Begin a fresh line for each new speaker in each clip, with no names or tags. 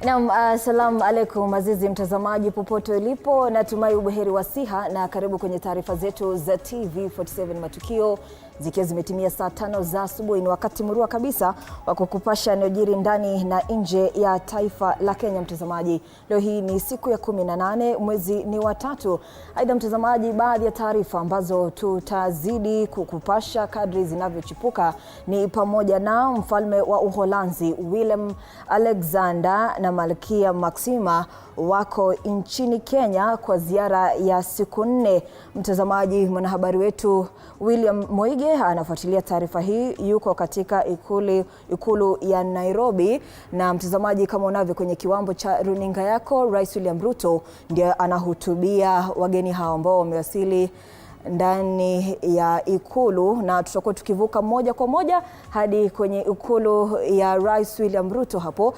Naam, assalamu alaikum azizi mtazamaji popote ulipo, natumai ubuheri wa siha na karibu kwenye taarifa zetu za TV47 Matukio zikiwa zimetimia saa 5 za asubuhi. Ni wakati murua kabisa wa kukupasha yanayojiri ndani na nje ya taifa la Kenya mtazamaji. Leo hii ni siku ya 18 mwezi ni wa 3. Aidha mtazamaji, baadhi ya taarifa ambazo tutazidi kukupasha kadri zinavyochipuka ni pamoja na mfalme wa Uholanzi Willem Alexander na Malkia Maxima wako nchini Kenya kwa ziara ya siku 4. Mtazamaji, mwanahabari wetu William Moige anafuatilia taarifa hii, yuko katika ikulu ya Nairobi. Na mtazamaji, kama unavyo kwenye kiwambo cha runinga yako, Rais William Ruto ndiye anahutubia wageni hao ambao wamewasili ndani ya ikulu, na tutakuwa tukivuka moja kwa moja hadi kwenye ikulu ya Rais William Ruto hapo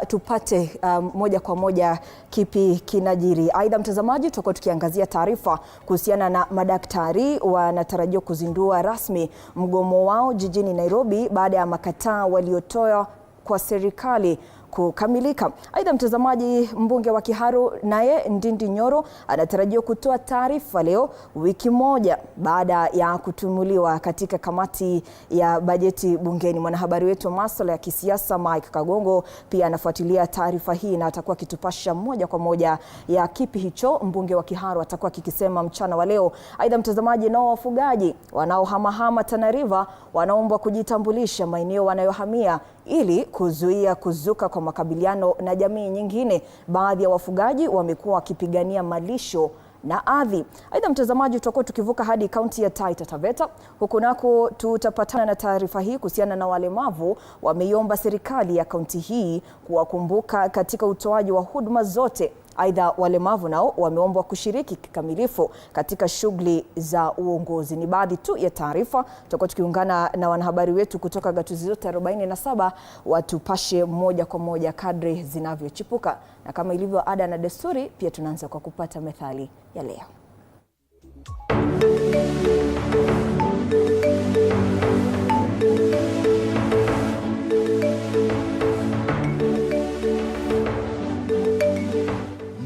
tupate moja kwa moja kipi kinajiri. Aidha mtazamaji, tutakuwa tukiangazia taarifa kuhusiana na madaktari wanatarajiwa kuzindua rasmi mgomo wao jijini Nairobi baada ya makataa waliotoa kwa serikali kukamilika. Aidha mtazamaji, mbunge wa Kiharu naye Ndindi Nyoro anatarajiwa kutoa taarifa leo, wiki moja baada ya kutumuliwa katika kamati ya bajeti bungeni. Mwanahabari wetu wa masuala ya kisiasa Mike Kagongo pia anafuatilia taarifa hii na atakuwa kitupasha moja kwa moja ya kipi hicho mbunge wa Kiharu atakuwa kikisema mchana wa leo. Aidha mtazamaji, nao wafugaji wanaohamahama Tana River wanaombwa kujitambulisha maeneo wanayohamia ili kuzuia kuzuka kwa makabiliano na jamii nyingine. Baadhi ya wafugaji wamekuwa wakipigania malisho na ardhi. Aidha mtazamaji, tutakuwa tukivuka hadi kaunti ya Taita Taveta. Huko nako tutapatana na taarifa hii kuhusiana na walemavu wameiomba serikali ya kaunti hii kuwakumbuka katika utoaji wa huduma zote. Aidha walemavu nao wameombwa kushiriki kikamilifu katika shughuli za uongozi. Ni baadhi tu ya taarifa. Tutakuwa tukiungana na wanahabari wetu kutoka gatuzi zote 47 watupashe moja kwa moja kadri zinavyochipuka. Na kama ilivyo ada na desturi, pia tunaanza kwa kupata methali ya leo.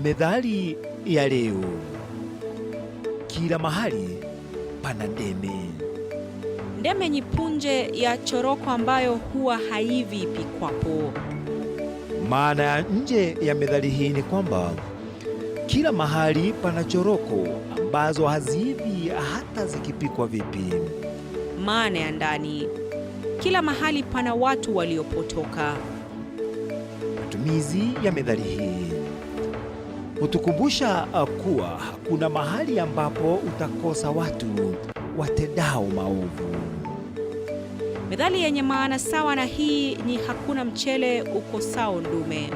Methali ya leo: kila mahali pana ndeme.
Ndeme ni punje ya choroko ambayo huwa haivi ipikwapo.
Maana ya nje ya methali hii ni kwamba kila mahali pana choroko ambazo haziivi hata zikipikwa vipi.
Maana ya ndani: kila mahali pana watu waliopotoka.
Matumizi ya methali hii hutukumbusha kuwa hakuna mahali ambapo utakosa watu watendao maovu.
Methali yenye maana sawa na hii ni hakuna mchele ukosao ndume.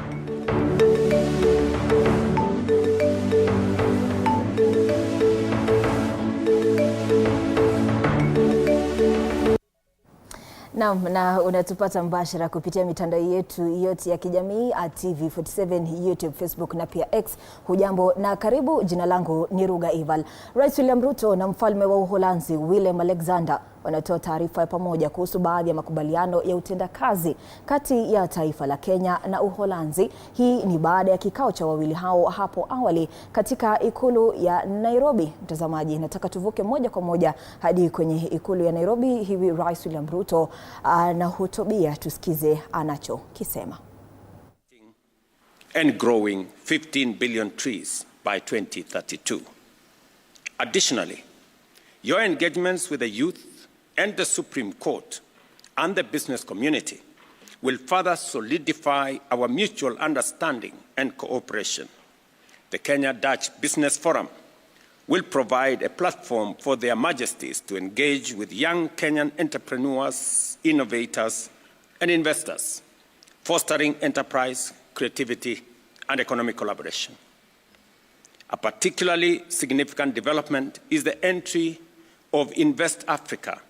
Na unatupata mbashara kupitia mitandao yetu yote ya kijamii TV47 YouTube, Facebook na pia X. Hujambo na karibu. Jina langu ni Ruga Ival. Rais William Ruto na mfalme wa Uholanzi Willem Alexander wanatoa taarifa ya pamoja kuhusu baadhi ya makubaliano ya utendakazi kati ya taifa la Kenya na Uholanzi. Hii ni baada ya kikao cha wawili hao hapo awali katika ikulu ya Nairobi. Mtazamaji, nataka tuvuke moja kwa moja hadi kwenye ikulu ya Nairobi. Hivi Rais William Ruto anahutubia, tusikize anachokisema.
And growing 15 billion trees by 2032. Additionally, your engagements with the youth and the Supreme Court and the business community will further solidify our mutual understanding and cooperation. The Kenya-Dutch Business Forum will provide a platform for their majesties to engage with young Kenyan entrepreneurs, innovators, and investors, fostering enterprise, creativity, and economic collaboration. A particularly significant development is the entry of Invest Africa,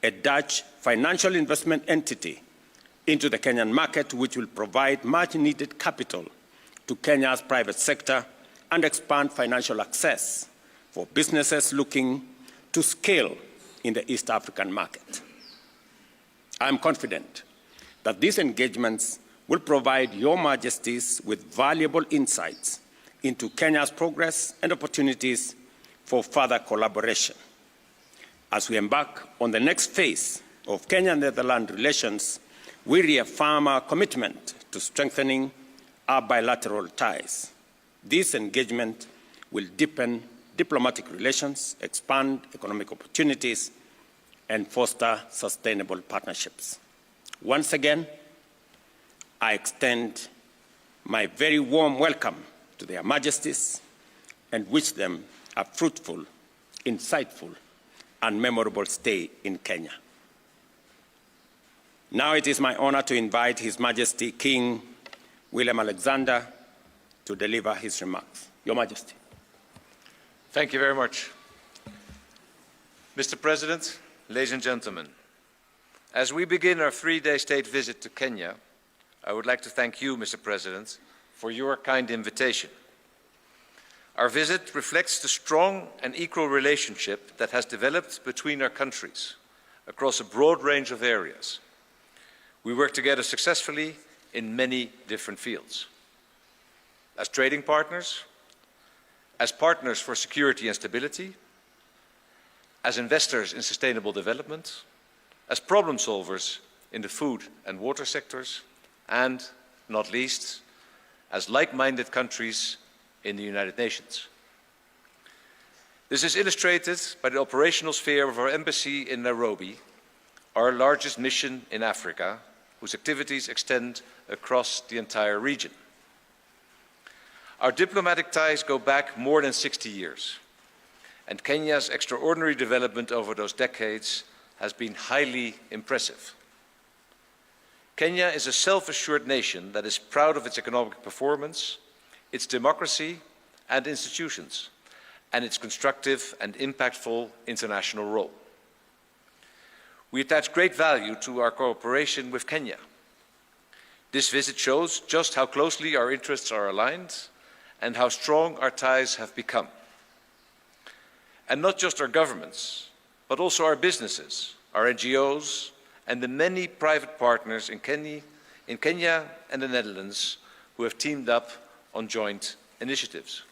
a Dutch financial investment entity, into the Kenyan market, which will provide much-needed capital to Kenya's private sector and expand financial access for businesses looking to scale in the East African market. I am confident that these engagements will provide Your Majesties with valuable insights into Kenya's progress and opportunities for further collaboration. As we embark on the next phase of Kenya-Netherlands relations, we reaffirm our commitment to strengthening our bilateral ties. This engagement will deepen diplomatic relations, expand economic opportunities, and foster sustainable partnerships. Once again, I extend my very warm welcome to their Majesties and wish them a fruitful, insightful, and memorable stay in Kenya. Now it is my honor to invite His Majesty King William Alexander to deliver his remarks. Your Majesty.
Thank you very much. Mr. President, ladies and gentlemen, as we begin our three-day state visit to Kenya, I would like to thank you, Mr. President, for your kind invitation. Our visit reflects the strong and equal relationship that has developed between our countries across a broad range of areas. We work together successfully in many different fields. As trading partners, as partners for security and stability, as investors in sustainable development, as problem solvers in the food and water sectors, and, not least, as like-minded countries in the United Nations. This is illustrated by the operational sphere of our embassy in Nairobi, our largest mission in Africa, whose activities extend across the entire region. Our diplomatic ties go back more than 60 years, and Kenya's extraordinary development over those decades has been highly impressive. Kenya is a self-assured nation that is proud of its economic performance, its democracy and institutions, and its constructive and impactful international role. We attach great value to our cooperation with Kenya. This visit shows just how closely our interests are aligned and how strong our ties have become. And not just our governments, but also our businesses, our NGOs, and the many private partners in Kenya and the Netherlands who have teamed up on joint initiatives.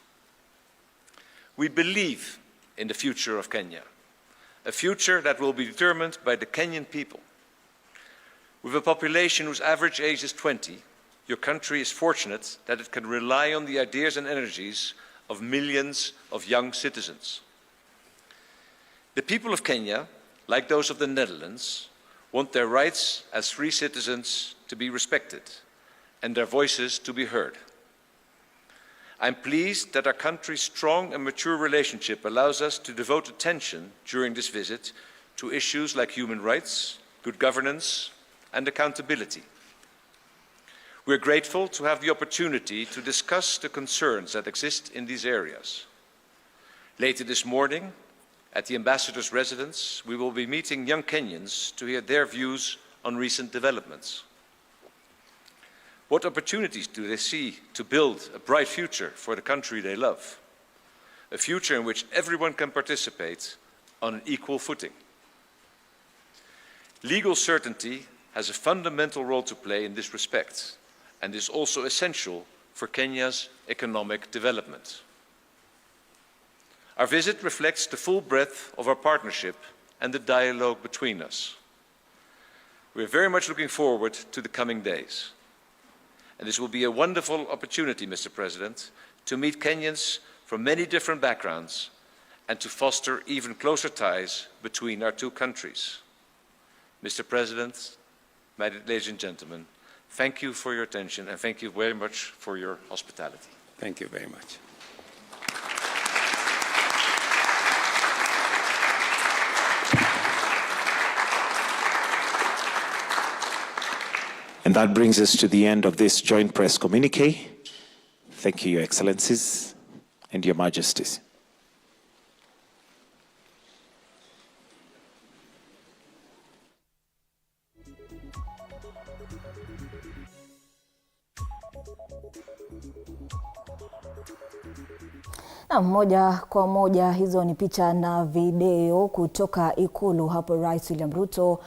We believe in the future of Kenya, a future that will be determined by the Kenyan people. With a population whose average age is 20, your country is fortunate that it can rely on the ideas and energies of millions of young citizens. The people of Kenya, like those of the Netherlands, want their rights as free citizens to be respected and their voices to be heard. I'm pleased that our country's strong and mature relationship allows us to devote attention during this visit to issues like human rights, good governance, and accountability. We're grateful to have the opportunity to discuss the concerns that exist in these areas. Later this morning, at the Ambassador's residence, we will be meeting young Kenyans to hear their views on recent developments. What opportunities do they see to build a bright future for the country they love? A future in which everyone can participate on an equal footing. Legal certainty has a fundamental role to play in this respect and is also essential for Kenya's economic development. Our visit reflects the full breadth of our partnership and the dialogue between us. We are very much looking forward to the coming days. And this will be a wonderful opportunity, Mr. President, to meet Kenyans from many different backgrounds and to foster even closer ties between our two countries. Mr. President, ladies and gentlemen, thank you for your attention and thank you very much for your hospitality.
Thank you very much.
And that brings us to the end of this joint press communique. Thank you, Your Excellencies and Your Majesties.
Na moja kwa moja hizo ni picha na video kutoka Ikulu hapo Rais William Ruto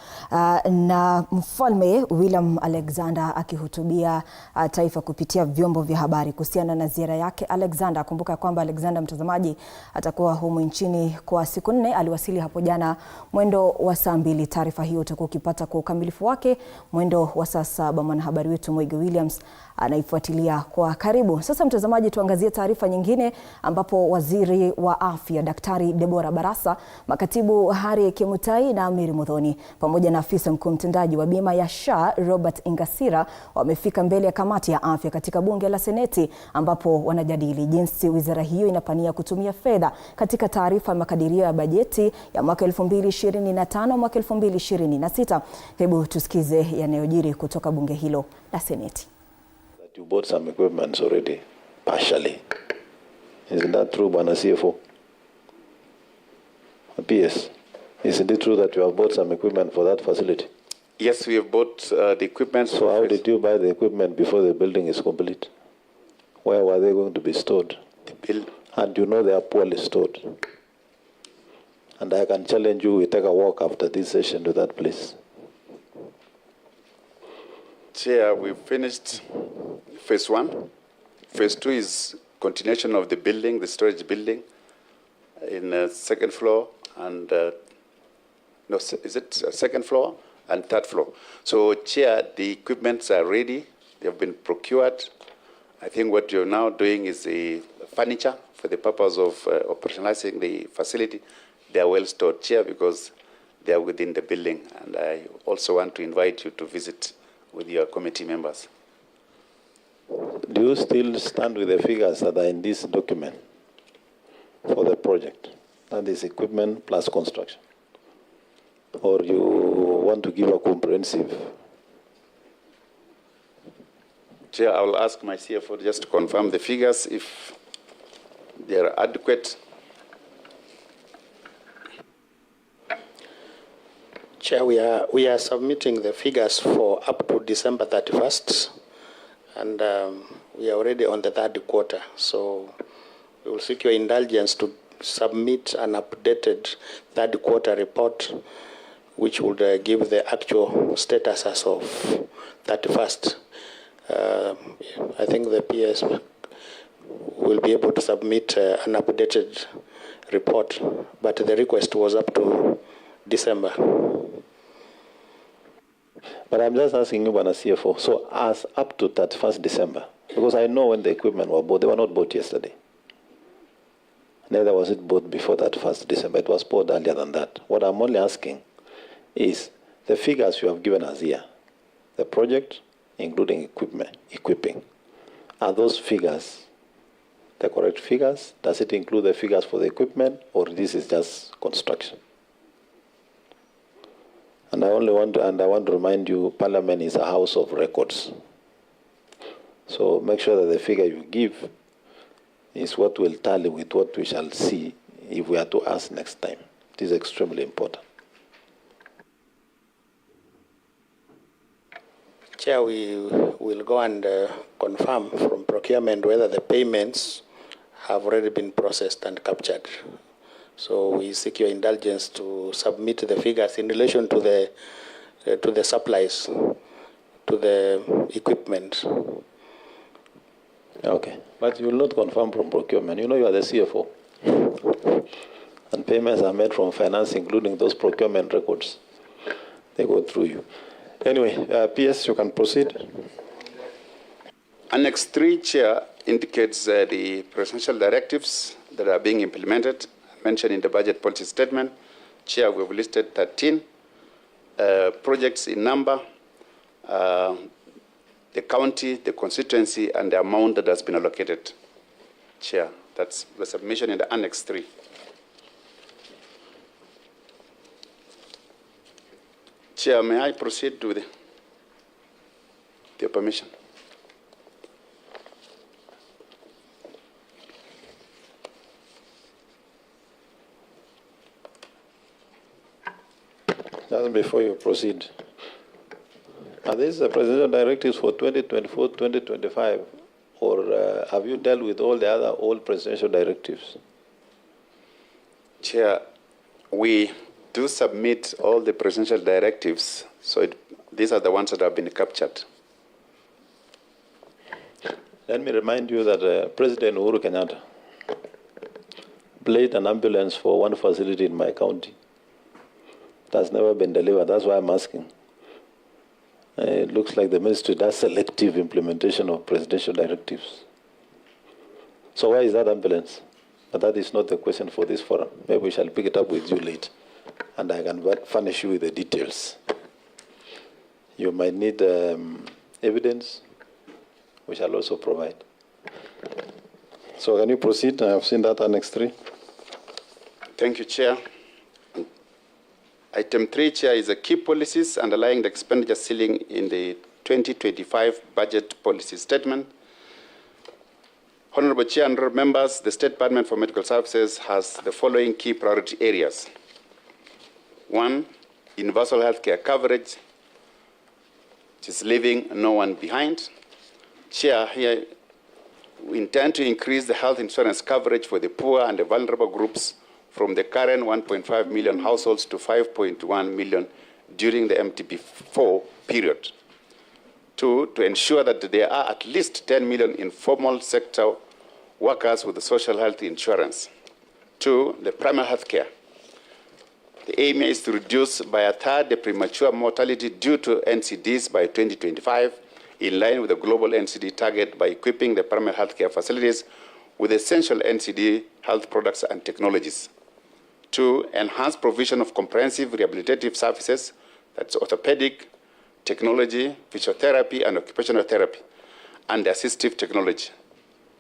na Mfalme William Alexander akihutubia taifa kupitia vyombo vya habari kuhusiana na ziara yake. Alexander, kumbuka kwamba Alexander, mtazamaji, atakuwa humu nchini kwa siku 4. Aliwasili hapo jana mwendo wa saa 2. Taarifa hiyo utakuwa ukipata kwa ukamilifu wake mwendo wa saa 7. Mwanahabari wetu Mwege Williams anaifuatilia kwa karibu. Sasa mtazamaji, tuangazie taarifa nyingine ambapo Waziri wa Afya Daktari Deborah Barasa, Makatibu Harry Kimutai na Mary Muthoni pamoja na afisa mkuu mtendaji wa bima ya SHA Robert Ingasira wamefika mbele ya kamati ya afya katika bunge la Seneti ambapo wanajadili jinsi wizara hiyo inapania kutumia fedha katika taarifa ya makadirio ya bajeti ya mwaka 2025 mwaka 2026. Hebu tusikize yanayojiri kutoka bunge hilo la Seneti.
You bought some equipment already, partially. Isn't that true, Bwana CFO? PS, isn't it true that you have bought some equipment for that facility?
Yes, we have bought the equipment.
So how did you buy the equipment before the building is complete? Where were they going to be stored? And you know they are poorly stored. And I can challenge you, we take a walk after this session to that place.
Chair, we finished phase 1. Phase 2 is continuation of the building, the storage building, in the second floor and no, is it second floor and third floor? So, Chair, the equipments are ready. They have been procured. I think what you're now doing is the furniture for the purpose of operationalizing the facility. They are well stored, Chair, because they are within the building. And I also want to invite you to visit with your committee members.
Do you still stand with the figures that are in this document for the project? That is equipment plus construction. Or you want to give a comprehensive?
Chair, I will ask my CFO just to confirm the figures if they are adequate.
Chair, we are submitting the figures for up to December 31st, and we are already on the 3rd quarter. So we will seek your indulgence to submit an updated 3rd quarter report, which would give the actual status as of 31st. I think the PS will be able to submit an updated report, but the request was up to December.
But I'm just asking you, Bwana CFO, so as up to 31st December, because I know when the equipment were bought, they were not bought yesterday. Neither was it bought before that 1st December. It was bought earlier than that. What I'm only asking is the figures you have given us here, the project, including equipping, are those figures the correct figures? Does it include the figures for the equipment, or this is just construction? And I want to remind you, Parliament is a house of records. So make sure that the figure you give is what will tally with what we shall see if we are to ask next time. It is extremely important.
Chair, we will go and confirm from procurement whether the payments have already been processed and captured. So we seek your indulgence to submit the figures in relation to the supplies, to the equipment.
Okay, but you will not confirm from procurement. You know you are the CFO. And payments are made from finance, including those procurement records. They go through you. Anyway, PS, you can proceed.
Annex 3, Chair, indicates the presidential directives that are being implemented, mentioned in the budget policy statement. Chair, we have listed 13 projects in number, the county, the constituency, and the amount that has been allocated. Chair, that's the submission in the Annex 3. Chair, may I proceed with your permission?
Just before you proceed, are these the presidential directives for 2024-2025, or have you dealt with all the other old presidential directives?
Chair, we do submit all the presidential directives, so these are the ones that have been captured.
Let me remind you that President Uhuru Kenyatta played an ambulance for one facility in my county. That's never been delivered. That's why I'm asking. It looks like the ministry does selective implementation of presidential directives. So where is that ambulance? But that is not the question for this forum. Maybe we shall pick it up with you later, and I can furnish you with the details. You might need evidence. We shall also provide. So can you proceed? I have seen that Annex 3.
Thank you, Chair. Item 3, Chair, is the key policies underlying the expenditure ceiling in the 2025 budget policy statement. Honorable Chair and honorable members, the State Department for Medical Services has the following key priority areas. 1, universal healthcare coverage, which is leaving no one behind. Chair, here we intend to increase the health insurance coverage for the poor and the vulnerable groups from the current 1.5 million households to 5.1 million during the MTP4 period. 2, to ensure that there are at least 10 million informal sector workers with social health insurance. 2, the primary health care. The aim is to reduce by a third the premature mortality due to NCDs by 2025, in line with the global NCD target by equipping the primary health care facilities with essential NCD health products and technologies. 2, enhance provision of comprehensive rehabilitative services, that's orthopedic, technology, physiotherapy, and occupational therapy, and assistive technology.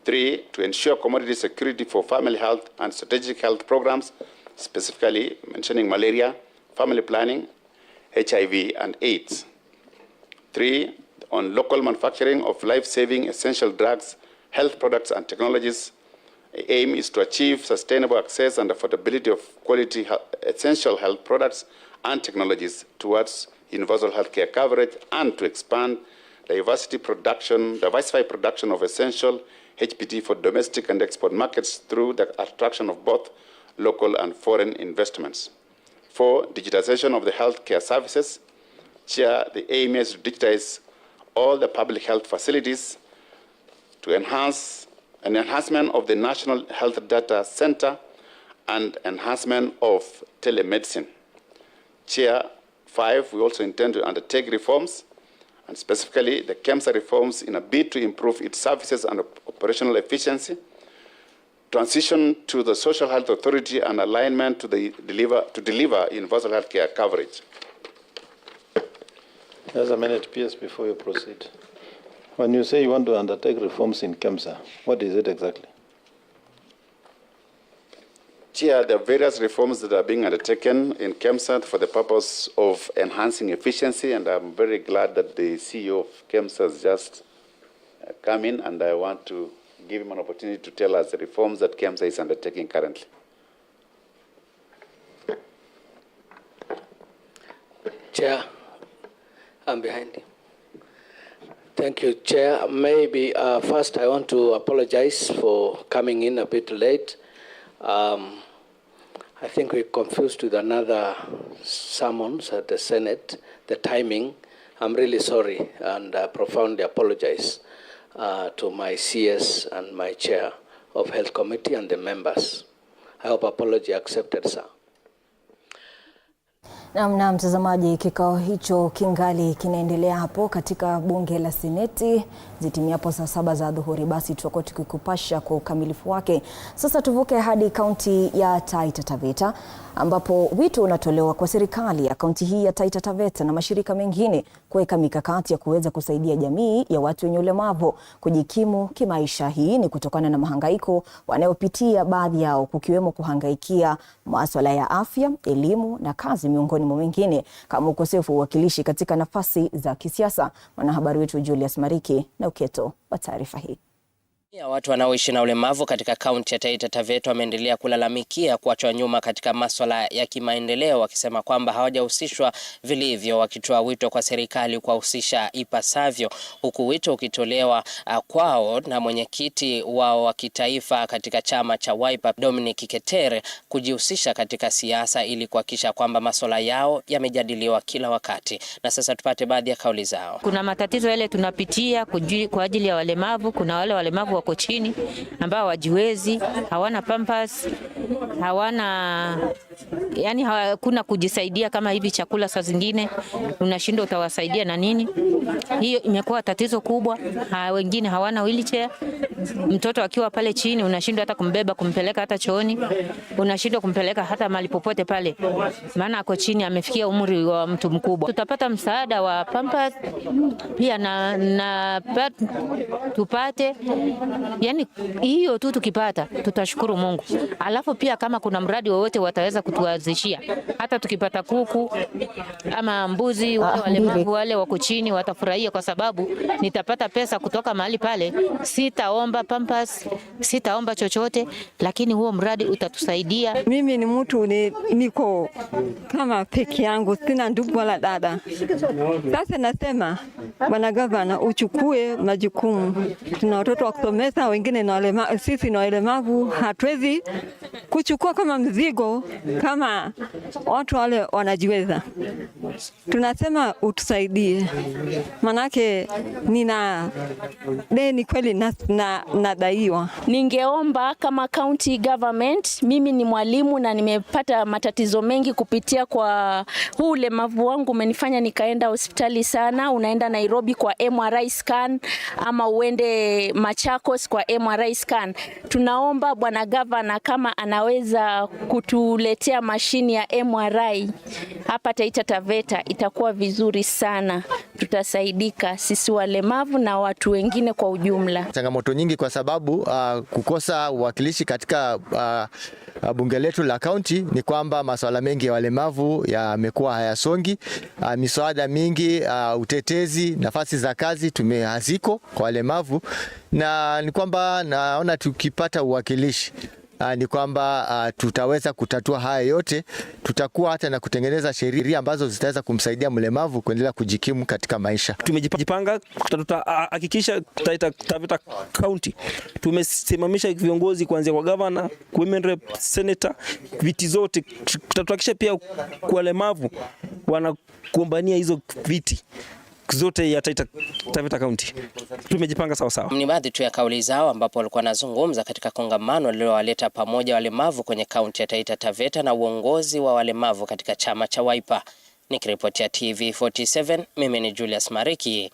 3, to ensure commodity security for family health and strategic health programs, specifically mentioning malaria, family planning, HIV, and AIDS. 3, on local manufacturing of life-saving essential drugs, health products, and technologies. The aim is to achieve sustainable access and affordability of quality essential health products and technologies towards universal healthcare coverage, and to expand diversified production of essential HPT for domestic and export markets through the attraction of both local and foreign investments. 4, digitization of the healthcare services. Chair, the aim is to digitize all the public health facilities, to enhance an enhancement of the National Health Data Center, and enhancement of telemedicine. Chair, 5, we also intend to undertake reforms, and specifically the KEMSA reforms in a bid to improve its services and operational efficiency, transition to the Social Health Authority, and alignment to deliver universal health care coverage.
There's a minute, PS, before you proceed. When you say you want to undertake reforms in KEMSA, what is it exactly?
Chair, there are various reforms that are being undertaken in KEMSA for the purpose of enhancing efficiency, and I'm very glad that the CEO of KEMSA has just come in, and I want to give him an opportunity to tell us the reforms that KEMSA is undertaking currently.
Chair, I'm behind you. Thank you, Chair. Maybe first I want to apologize for coming in a bit late. I think we're confused with another summons at the Senate, the timing. I'm really sorry, and I profoundly apologize to my CS and my Chair of Health Committee and the members. I hope apology accepted, sir.
Na mtazamaji, kikao hicho kingali kinaendelea hapo katika bunge la Seneti. Zitimiapo saa 7 za adhuhuri, basi tutakuwa tukikupasha kwa ukamilifu wake. Sasa tuvuke hadi kaunti ya Taita Taveta, ambapo wito unatolewa kwa serikali ya kaunti hii ya Taita Taveta na mashirika mengine kuweka mikakati ya kuweza kusaidia jamii ya watu wenye ulemavu kujikimu kimaisha. Hii ni kutokana na mahangaiko wanayopitia baadhi yao, kukiwemo kuhangaikia masuala ya afya, elimu na kazi, miongoni mwa mengine, kama ukosefu wa uwakilishi katika nafasi za kisiasa. Mwanahabari wetu Julius Mariki na uketo wa taarifa hii.
Watu wanaoishi na ulemavu katika kaunti ya Taita Taveta wameendelea kulalamikia kuachwa nyuma katika masuala ya kimaendeleo, wakisema kwamba hawajahusishwa vilivyo, wakitoa wito kwa serikali kuwahusisha ipasavyo, huku wito ukitolewa kwao na mwenyekiti wao wa kitaifa katika chama cha Wiper Dominic Ketere kujihusisha katika siasa ili kuhakikisha kwamba masuala yao yamejadiliwa kila wakati. Na sasa tupate baadhi ya kauli zao.
Kuna matatizo yale tunapitia kwa ajili ya walemavu. Kuna wale walemavu wako chini ambao wajiwezi, hawana pampers, hakuna kujisaidia kama hivi chakula saa zingine unashindwa utawasaidia na nini. Hiyo imekuwa tatizo kubwa. Wengine hawana wheelchair. Mtoto akiwa pale chini unashindwa hata kumbeba kumpeleka hata chooni, unashindwa kumpeleka hata mahali popote pale, maana ako chini, amefikia umri wa mtu mkubwa. Tutapata msaada wa pampers pia na tupate, yani hiyo tu tukipata tutashukuru Mungu. Alafu pia kama kuna mradi wowote wataweza kutuanzishia, hata tukipata kuku ama mbuzi, walemavu wale wako chini watafurahia, kwa sababu nitapata pesa kutoka mahali pale. Sitaomba pampers, sitaomba chochote, lakini huo mradi utatusaidia.
Mimi ni mtu niko kama peke yangu, sina ndugu wala dada. Sasa nasema bwana gavana uchukue majukumu. Tuna watoto wa kusomesa, wengine na walemavu, sisi na walemavu hatuwezi kuchukua kama mzigo kama watu wale wanajiweza. Tunasema utusaidie. Manake nina deni kweli nadaiwa.
Ningeomba kama county government, mimi ni mwalimu na nimepata matatizo mengi kupitia kwa huu ulemavu wangu, umenifanya nikaenda hospitali sana. Unaenda Nairobi kwa MRI scan ama uende Machakos kwa MRI scan. Tunaomba bwana gavana kama anaweza kutuletea mashini ya MRI hapa Taita Taveta, itakuwa vizuri sana. Tutasaidika sisi walemavu na watu wengine kwa ujumla.
Changamoto nyingi kwa sababu kukosa uwakilishi katika bunge letu la kaunti ni kwamba masuala mengi ya walemavu yamekuwa hayasongi. Miswada mingi, utetezi, nafasi za kazi haziko kwa walemavu, na ni kwamba naona tukipata uwakilishi ni kwamba tutaweza kutatua haya yote. Tutakuwa hata na kutengeneza sheria ambazo zitaweza kumsaidia mlemavu kuendelea kujikimu katika maisha.
Tumejipanga, tutahakikisha Taita Taveta County tumesimamisha viongozi kuanzia kwa governor, women rep, senator, viti zote. Tutahakikisha pia kwa walemavu wanakumbania hizo viti zote ya Taita Taveta County. Tumejipanga sawa sawa.
Ni baadhi tu ya kauli zao ambapo walikuwa wanazungumza katika kongamano lililowaleta pamoja walemavu kwenye kaunti ya Taita Taveta na uongozi wa walemavu katika chama cha Wiper. Nikiripotia TV47, mimi ni Julius Mariki.